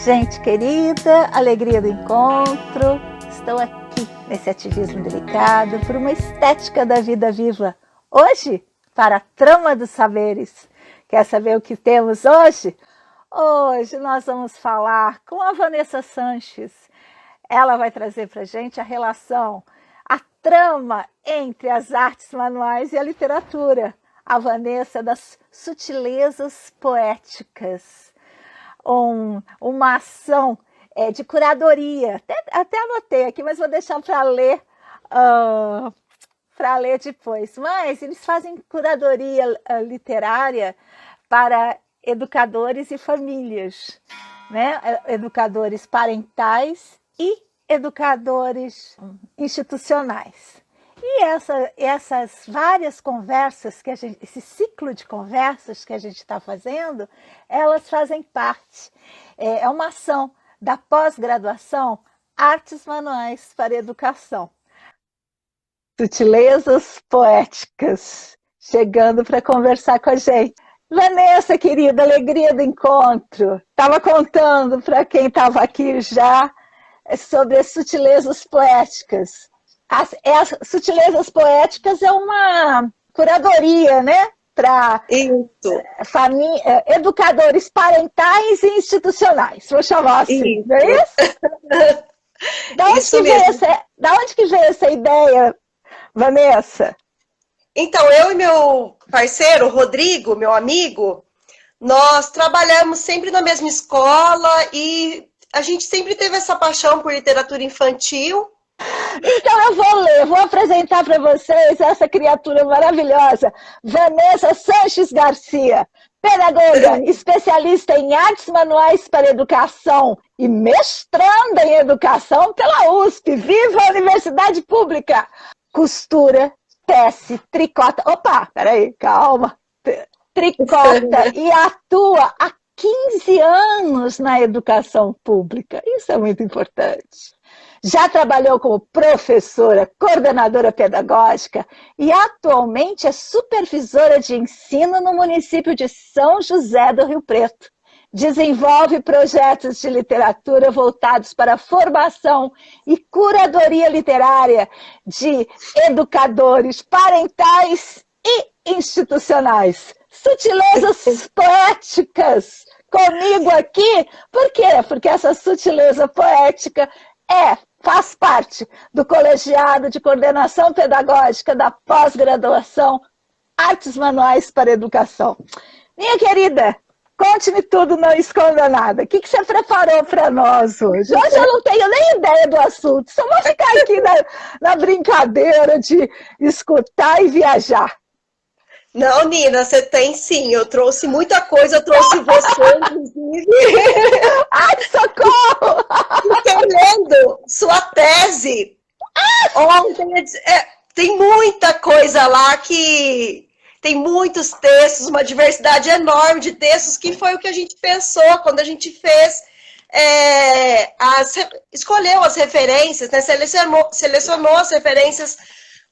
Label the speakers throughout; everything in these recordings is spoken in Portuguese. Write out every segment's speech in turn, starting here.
Speaker 1: Gente querida, alegria do encontro. Estou aqui nesse ativismo delicado por uma estética da vida viva. Hoje, para a trama dos saberes. Quer saber o que temos hoje? Hoje nós vamos falar com a Vanessa Sanches. Ela vai trazer para a gente a relação, a trama entre as artes manuais e a literatura. A Vanessa das sutilezas poéticas. Uma ação de curadoria. Até anotei aqui, mas vou deixar para ler depois. Mas eles fazem curadoria literária para educadores e famílias, né? Educadores parentais e educadores institucionais. E essas várias conversas, esse ciclo de conversas que a gente está fazendo, elas fazem parte. É uma ação da pós-graduação Artes Manuais para Educação. Sutilezas poéticas, chegando para conversar com a gente. Vanessa, querida, alegria do encontro. Estava contando para quem estava aqui já sobre as sutilezas poéticas. As sutilezas poéticas é uma curadoria, né? Para educadores parentais e institucionais, vou chamar assim, não é isso? Da onde que veio essa ideia, Vanessa?
Speaker 2: Então, eu e meu parceiro, Rodrigo, meu amigo, nós trabalhamos sempre na mesma escola e a gente sempre teve essa paixão por literatura infantil.
Speaker 1: Então eu vou apresentar para vocês essa criatura maravilhosa, Vanessa Sanches Garcia, pedagoga, especialista em artes manuais para educação e mestranda em educação pela USP. Viva a Universidade Pública! Costura, tece, tricota, calma, tricota e atua há 15 anos na educação pública. Isso é muito importante. Já trabalhou como professora, coordenadora pedagógica e atualmente é supervisora de ensino no município de São José do Rio Preto. Desenvolve projetos de literatura voltados para a formação e curadoria literária de educadores parentais e institucionais. Sutilezas poéticas comigo aqui. Por quê? Porque essa sutileza poética faz parte do colegiado de coordenação pedagógica da pós-graduação Artes Manuais para Educação. Minha querida, conte-me tudo, não esconda nada. O que você preparou para nós hoje? Hoje eu não tenho nem ideia do assunto, só vou ficar aqui na brincadeira de escutar e viajar.
Speaker 2: Não, Nina, você tem sim. Eu trouxe muita coisa, eu trouxe você, inclusive.
Speaker 1: Ai, socorro!
Speaker 2: Fiquei lendo sua tese. Ontem, tem muita coisa lá que... Tem muitos textos, uma diversidade enorme de textos, que foi o que a gente pensou quando a gente fez... escolheu as referências, né? Selecionou as referências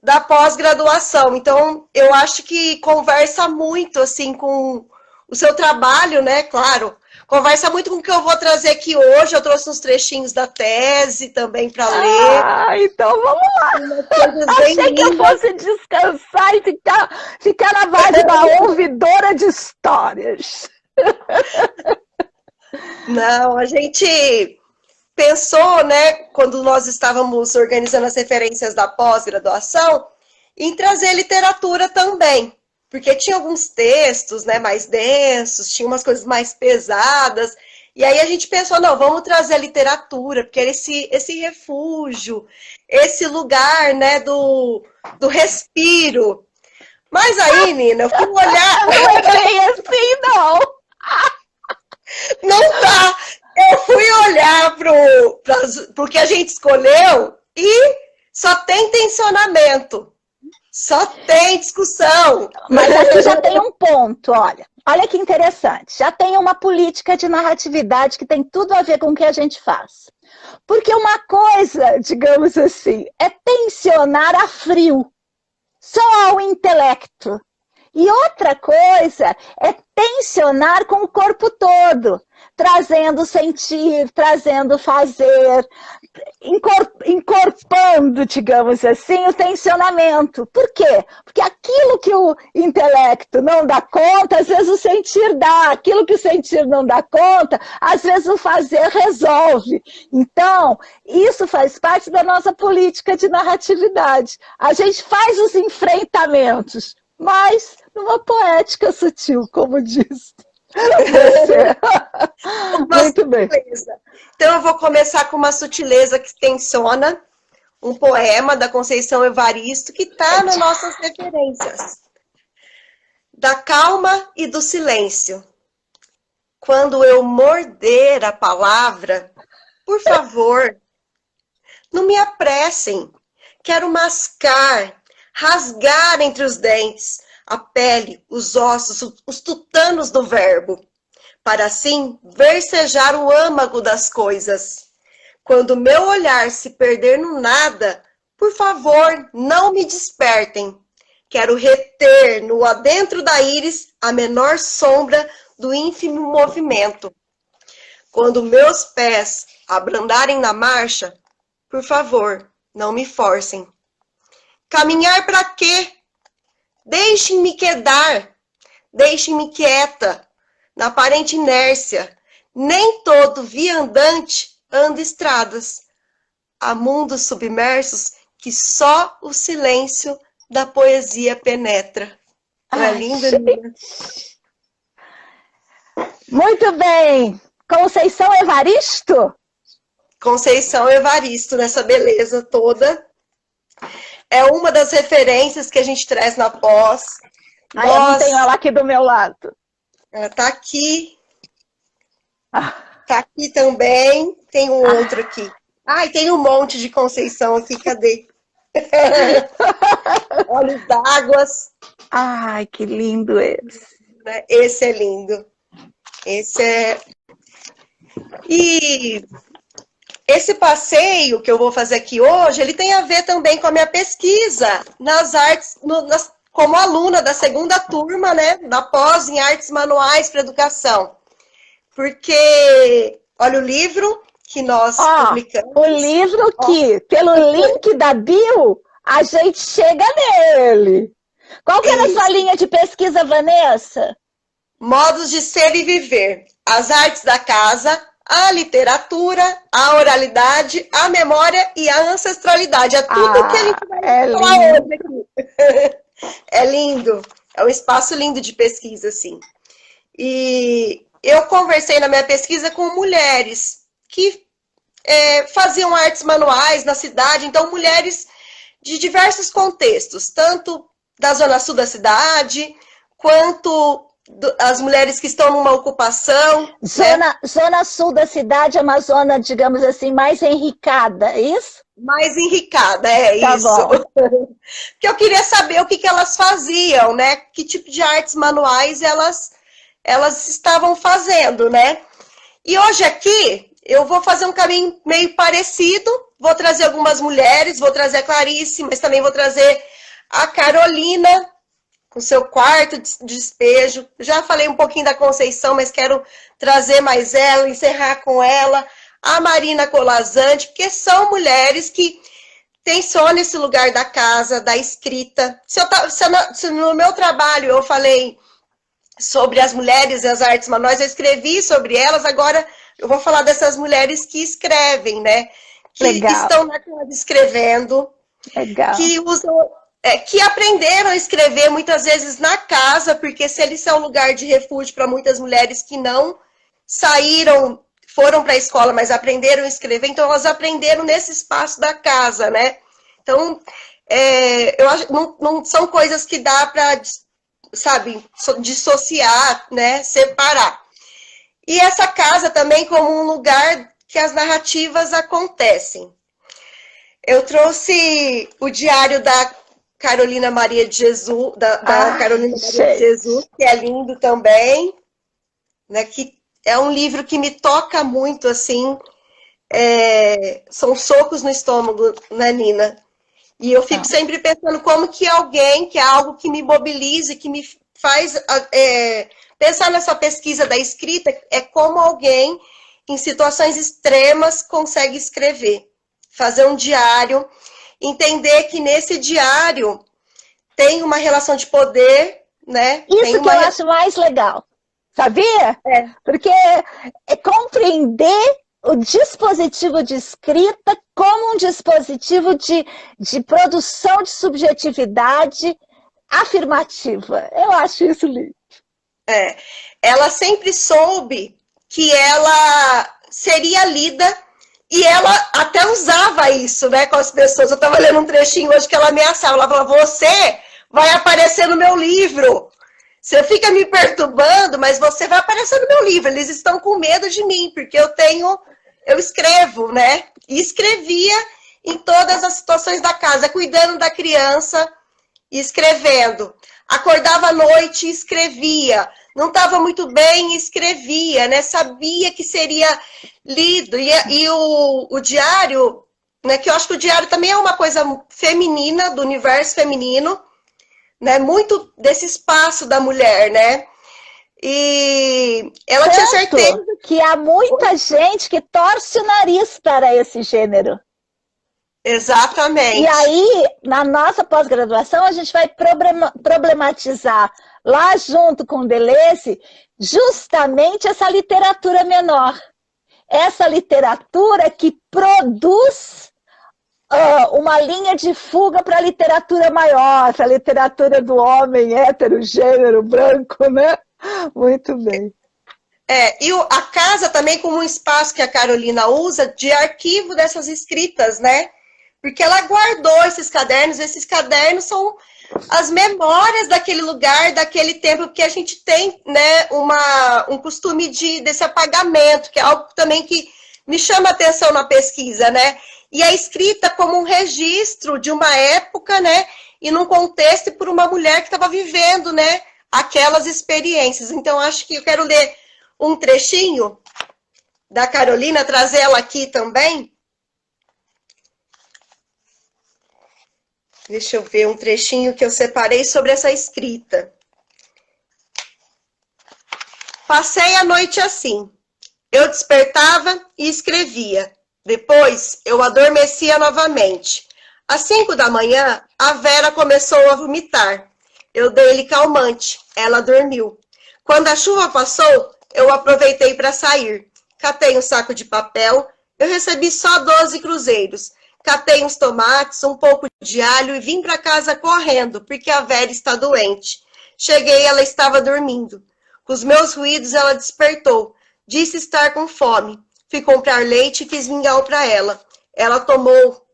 Speaker 2: da pós-graduação. Então, eu acho que conversa muito, assim, com o seu trabalho, né? Claro, conversa muito com o que eu vou trazer aqui hoje. Eu trouxe uns trechinhos da tese também para ler.
Speaker 1: Então vamos lá. Achei que eu fosse descansar e ficar na base da ouvidora de histórias.
Speaker 2: Não, a gente... pensou, né, quando nós estávamos organizando as referências da pós-graduação, em trazer literatura também, porque tinha alguns textos, né, mais densos, tinha umas coisas mais pesadas, e aí a gente pensou, não, vamos trazer a literatura, porque era esse refúgio, esse lugar, né, do respiro. Mas aí, Nina, eu fui olhar...
Speaker 1: Não é bem assim, não!
Speaker 2: Não tá! Eu fui olhar pro que a gente escolheu e só tem tensionamento, só tem discussão.
Speaker 1: Mas aqui já tem um ponto, olha. Olha que interessante. Já tem uma política de narratividade que tem tudo a ver com o que a gente faz. Porque uma coisa, digamos assim, é tensionar a frio, só ao intelecto. E outra coisa é tensionar com o corpo todo. trazendo sentir, trazendo fazer, encorpando, digamos assim, o tensionamento. Por quê? Porque aquilo que o intelecto não dá conta, às vezes o sentir dá. Aquilo que o sentir não dá conta, às vezes o fazer resolve. Então, isso faz parte da nossa política de narratividade. A gente faz os enfrentamentos, mas numa poética sutil, como diz. Muito bem.
Speaker 2: Então eu vou começar com uma sutileza que tensiona, um poema da Conceição Evaristo, que está nas nossas referências. Da calma e do silêncio. Quando eu morder a palavra, por favor, não me apressem. Quero mascar, rasgar entre os dentes a pele, os ossos, os tutanos do verbo, para assim versejar o âmago das coisas. Quando meu olhar se perder no nada, por favor, não me despertem. Quero reter no adentro da íris a menor sombra do ínfimo movimento. Quando meus pés abrandarem na marcha, por favor, não me forcem. Caminhar para quê? Deixem-me quedar, deixem-me quieta, na aparente inércia. Nem todo viandante anda estradas. Há mundos submersos que só o silêncio da poesia penetra. Não é linda, Nina?
Speaker 1: Muito bem. Conceição Evaristo?
Speaker 2: Conceição Evaristo, nessa beleza toda. É uma das referências que a gente traz na pós.
Speaker 1: Eu não tenho ela aqui do meu lado.
Speaker 2: Ela está aqui. Está aqui também. Tem um outro aqui. Ai, tem um monte de Conceição aqui. Cadê? Olhos d'águas.
Speaker 1: Ai, que lindo esse.
Speaker 2: Esse é lindo. Esse é... E... esse passeio que eu vou fazer aqui hoje, ele tem a ver também com a minha pesquisa nas artes, como aluna da segunda turma, né, da pós em artes manuais para educação. Porque, olha o livro que nós publicamos.
Speaker 1: O livro que, pelo link da bio, a gente chega nele. Qual que era a sua linha de pesquisa, Vanessa?
Speaker 2: Modos de ser e viver. As artes da casa, a literatura, a oralidade, a memória e a ancestralidade. É tudo que a gente vai falar hoje aqui. É lindo. É um espaço lindo de pesquisa, assim. E eu conversei na minha pesquisa com mulheres que faziam artes manuais na cidade. Então, mulheres de diversos contextos. Tanto da zona sul da cidade, quanto... as mulheres que estão numa ocupação.
Speaker 1: Zona sul da cidade é uma zona, digamos assim, mais enricada, é isso?
Speaker 2: Mais enricada, é
Speaker 1: tá
Speaker 2: isso.
Speaker 1: Bom.
Speaker 2: Porque eu queria saber o que elas faziam, né? Que tipo de artes manuais elas estavam fazendo, né? E hoje aqui, eu vou fazer um caminho meio parecido. Vou trazer algumas mulheres, vou trazer a Clarice, mas também vou trazer a Carolina, com seu quarto de despejo. Já falei um pouquinho da Conceição, mas quero trazer mais ela, encerrar com ela. A Marina Colazante, porque são mulheres que tensionam esse lugar da casa, da escrita. Se no meu trabalho eu falei sobre as mulheres e as artes manuais, eu escrevi sobre elas, agora eu vou falar dessas mulheres que escrevem, né? Que estão na casa escrevendo, que usam... que aprenderam a escrever muitas vezes na casa, porque se eles são um lugar de refúgio para muitas mulheres que não saíram, foram para a escola, mas aprenderam a escrever, então elas aprenderam nesse espaço da casa, né? Então, eu acho não são coisas que dá para, sabe, dissociar, né, separar. E essa casa também como um lugar que as narrativas acontecem. Eu trouxe o diário da Carolina Maria de Jesus, da Carolina Maria de Jesus, que é lindo também, né? Que é um livro que me toca muito, assim, são socos no estômago, né, Nina? E eu fico sempre pensando como que alguém, que é algo que me mobilize, que me faz pensar nessa pesquisa da escrita é como alguém em situações extremas consegue escrever, fazer um diário, entender que nesse diário tem uma relação de poder, né?
Speaker 1: Isso que eu acho mais legal, sabia? Porque é compreender o dispositivo de escrita como um dispositivo de produção de subjetividade afirmativa. Eu acho isso lindo.
Speaker 2: Ela sempre soube que ela seria lida e ela até usava isso, né, com as pessoas. Eu estava lendo um trechinho hoje que ela ameaçava. Ela falava, você vai aparecer no meu livro. Você fica me perturbando, mas você vai aparecer no meu livro. Eles estão com medo de mim, porque eu escrevo, né? E escrevia em todas as situações da casa, cuidando da criança e escrevendo. Acordava à noite e escrevia. Não estava muito bem e escrevia, né? Sabia que seria lido. E o diário, né? Que eu acho que o diário também é uma coisa feminina, do universo feminino, né? Muito desse espaço da mulher, né? E ela tinha certeza
Speaker 1: que há muita gente que torce o nariz para esse gênero.
Speaker 2: Exatamente.
Speaker 1: E aí, na nossa pós-graduação, a gente vai problematizar lá junto com o Deleuze justamente essa literatura menor. Essa literatura que produz uma linha de fuga para a literatura maior, para a literatura do homem hétero, gênero, branco, né? Muito bem.
Speaker 2: E a casa também como um espaço que a Carolina usa de arquivo dessas escritas, né? Porque ela guardou esses cadernos são as memórias daquele lugar, daquele tempo, porque a gente tem, né, um costume desse apagamento, que é algo também que me chama a atenção na pesquisa, né? E a escrita como um registro de uma época, né? E num contexto por uma mulher que estava vivendo, né? Aquelas experiências. Então, acho que eu quero ler um trechinho da Carolina, trazer ela aqui também. Deixa eu ver um trechinho que eu separei sobre essa escrita. Passei a noite assim. Eu despertava e escrevia. Depois, eu adormecia novamente. Às 5 da manhã, a Vera começou a vomitar. Eu dei-lhe calmante. Ela dormiu. Quando a chuva passou, eu aproveitei para sair. Catei um saco de papel. Eu recebi só 12 cruzeiros. Catei uns tomates, um pouco de alho e vim para casa correndo, porque a Vera está doente. Cheguei, ela estava dormindo. Com os meus ruídos, ela despertou. Disse estar com fome. Fui comprar leite e fiz mingau para ela. Ela tomou.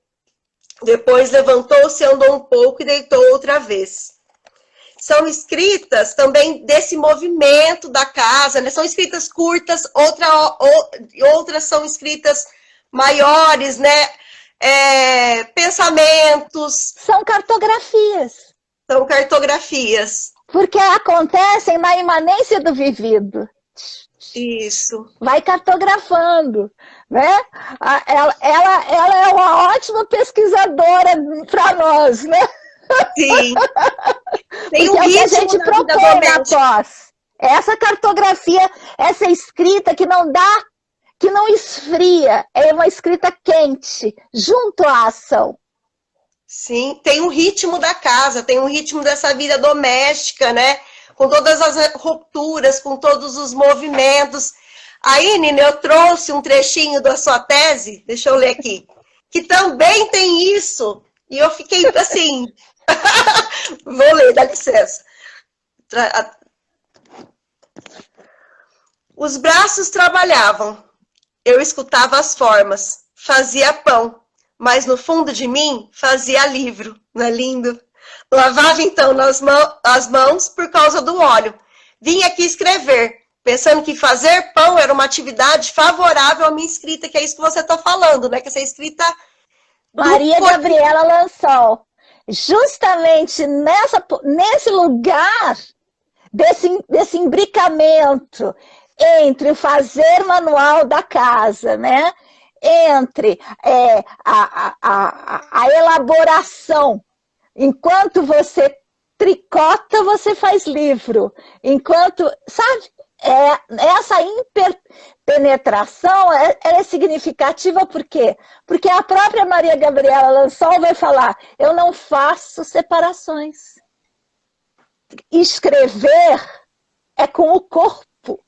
Speaker 2: Depois levantou-se, andou um pouco e deitou outra vez. São escritas também desse movimento da casa, né? São escritas curtas, outras são escritas maiores, né? Pensamentos.
Speaker 1: São cartografias.
Speaker 2: São cartografias.
Speaker 1: Porque acontecem na imanência do vivido.
Speaker 2: Isso.
Speaker 1: Vai cartografando, né? Ela é uma ótima pesquisadora para nós, né?
Speaker 2: Sim.
Speaker 1: Tem um ritmo que a gente propõe na pós. Essa cartografia, essa escrita que não dá, que não esfria, é uma escrita quente, junto à ação.
Speaker 2: Sim, tem um ritmo da casa, tem um ritmo dessa vida doméstica, né? Com todas as rupturas, com todos os movimentos. Aí, Nina, eu trouxe um trechinho da sua tese, deixa eu ler aqui, que também tem isso. E eu fiquei assim... Vou ler, dá licença. Os braços trabalhavam. Eu escutava as formas. Fazia pão. Mas no fundo de mim, fazia livro. Não é lindo? Lavava então as mãos por causa do óleo. Vim aqui escrever, pensando que fazer pão era uma atividade favorável à minha escrita, que é isso que você está falando, né? Que essa escrita...
Speaker 1: Maria Gabriela Lansol. Justamente nesse lugar desse imbricamento entre o fazer manual da casa, né? Entre a elaboração, enquanto você tricota, você faz livro. Enquanto, sabe, essa interpenetração é significativa por quê? Porque a própria Maria Gabriela Lansol vai falar, eu não faço separações. Escrever é com o corpo,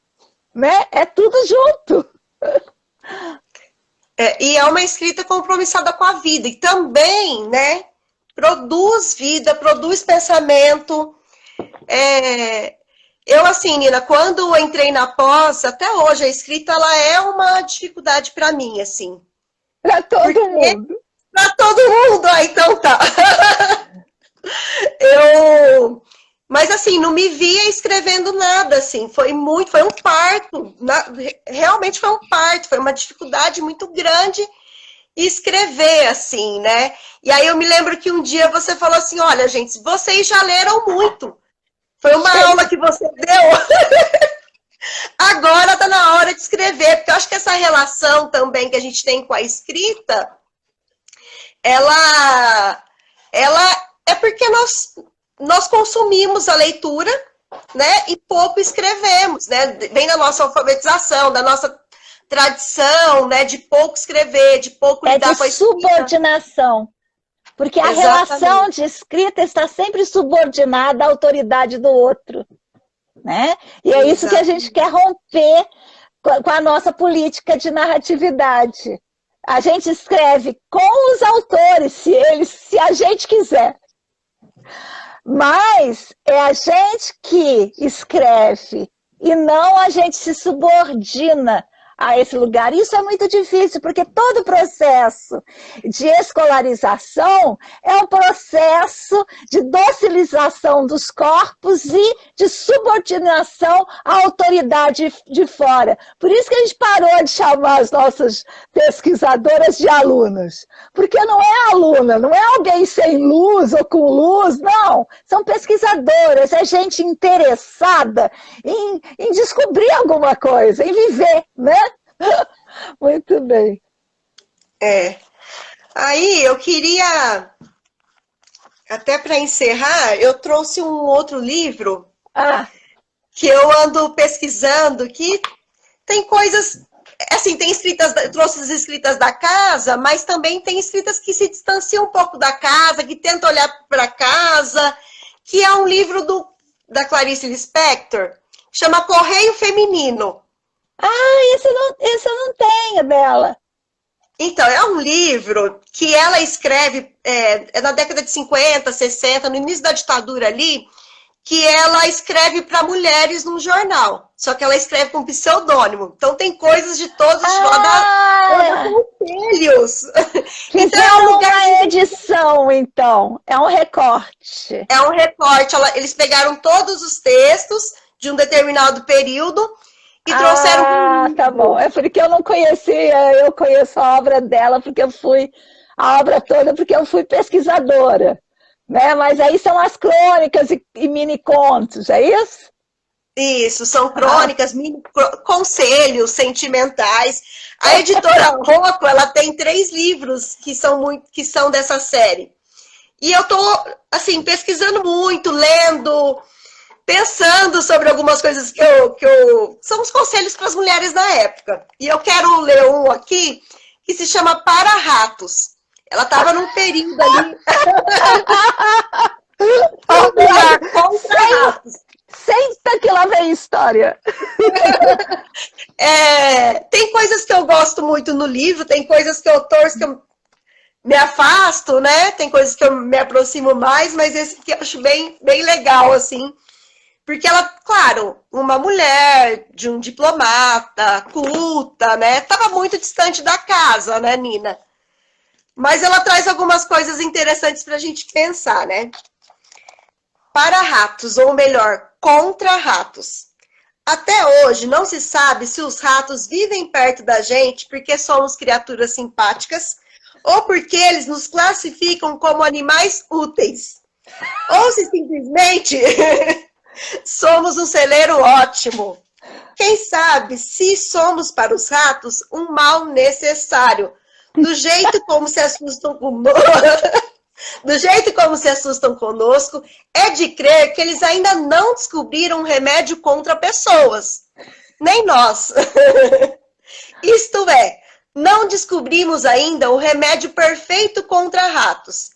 Speaker 1: né? É tudo junto.
Speaker 2: E é uma escrita compromissada com a vida. E também, né, produz vida, produz pensamento. Eu, assim, Nina, quando eu entrei na pós, até hoje, a escrita, ela é uma dificuldade para mim, assim.
Speaker 1: Para todo mundo.
Speaker 2: Para todo mundo, então tá. Mas, assim, não me via escrevendo nada, assim. Foi um parto. Realmente foi um parto. Foi uma dificuldade muito grande escrever, assim, né? E aí eu me lembro que um dia você falou assim, olha, gente, vocês já leram muito. Foi uma aula que você deu. Agora tá na hora de escrever. Porque eu acho que essa relação também que a gente tem com a escrita, ela é porque nós consumimos a leitura, né, e pouco escrevemos, né, vem da nossa alfabetização, da nossa tradição, né, de pouco escrever, de pouco lidar com a escrita.
Speaker 1: Subordinação, porque a relação de escrita está sempre subordinada à autoridade do outro, né, e é isso que a gente quer romper com a nossa política de narratividade. A gente escreve com os autores, se a gente quiser. Mas é a gente que escreve e não a gente se subordina a esse lugar. Isso é muito difícil, porque todo o processo de escolarização é um processo de docilização dos corpos e de subordinação à autoridade de fora. Por isso que a gente parou de chamar as nossas pesquisadoras de alunas. Porque não é aluna, não é alguém sem luz ou com luz, não. São pesquisadoras, é gente interessada em descobrir alguma coisa, em viver, né? Muito bem.
Speaker 2: Aí eu queria, até para encerrar, eu trouxe um outro livro que eu ando pesquisando, que tem coisas, assim, tem escritas, eu trouxe as escritas da casa, mas também tem escritas que se distanciam um pouco da casa, que tentam olhar para casa, que é um livro da Clarice Lispector, chama Correio Feminino.
Speaker 1: Esse eu não tenho dela.
Speaker 2: Então, é um livro que ela escreve, na década de 50, 60, no início da ditadura ali, que ela escreve para mulheres num jornal. Só que ela escreve com pseudônimo. Então, tem coisas de todos os conselhos.
Speaker 1: Então, é um lugar uma edição, então. É um recorte.
Speaker 2: É um recorte. Eles pegaram todos os textos de um determinado período e trouxeram...
Speaker 1: tá bom. É porque eu não conhecia, eu conheço a obra dela, a obra toda, porque eu fui pesquisadora, né? Mas aí são as crônicas e mini-contos, é isso?
Speaker 2: Isso, são crônicas, conselhos sentimentais. A editora Rocco, ela tem 3 livros que são dessa série. E eu tô, assim, pesquisando muito, lendo... pensando sobre algumas coisas que são os conselhos para as mulheres na época. E eu quero ler um aqui que se chama Para Ratos. Ela estava num período ali. Contra ratos.
Speaker 1: Senta que lá vem história.
Speaker 2: Tem coisas que eu gosto muito no livro, tem coisas que eu torço, que eu me afasto, né? Tem coisas que eu me aproximo mais, mas esse aqui eu acho bem, bem legal, assim. Porque ela, claro, uma mulher de um diplomata, culta, né? Estava muito distante da casa, né, Nina? Mas ela traz algumas coisas interessantes para a gente pensar, né? Para ratos, ou melhor, contra ratos. Até hoje não se sabe se os ratos vivem perto da gente porque somos criaturas simpáticas ou porque eles nos classificam como animais úteis. Ou se simplesmente... somos um celeiro ótimo. Quem sabe se somos para os ratos um mal necessário. Do jeito como se assustam com Do jeito como se assustam conosco, é de crer que eles ainda não descobriram um remédio contra pessoas. Nem nós. Isto é, não descobrimos ainda o remédio perfeito contra ratos.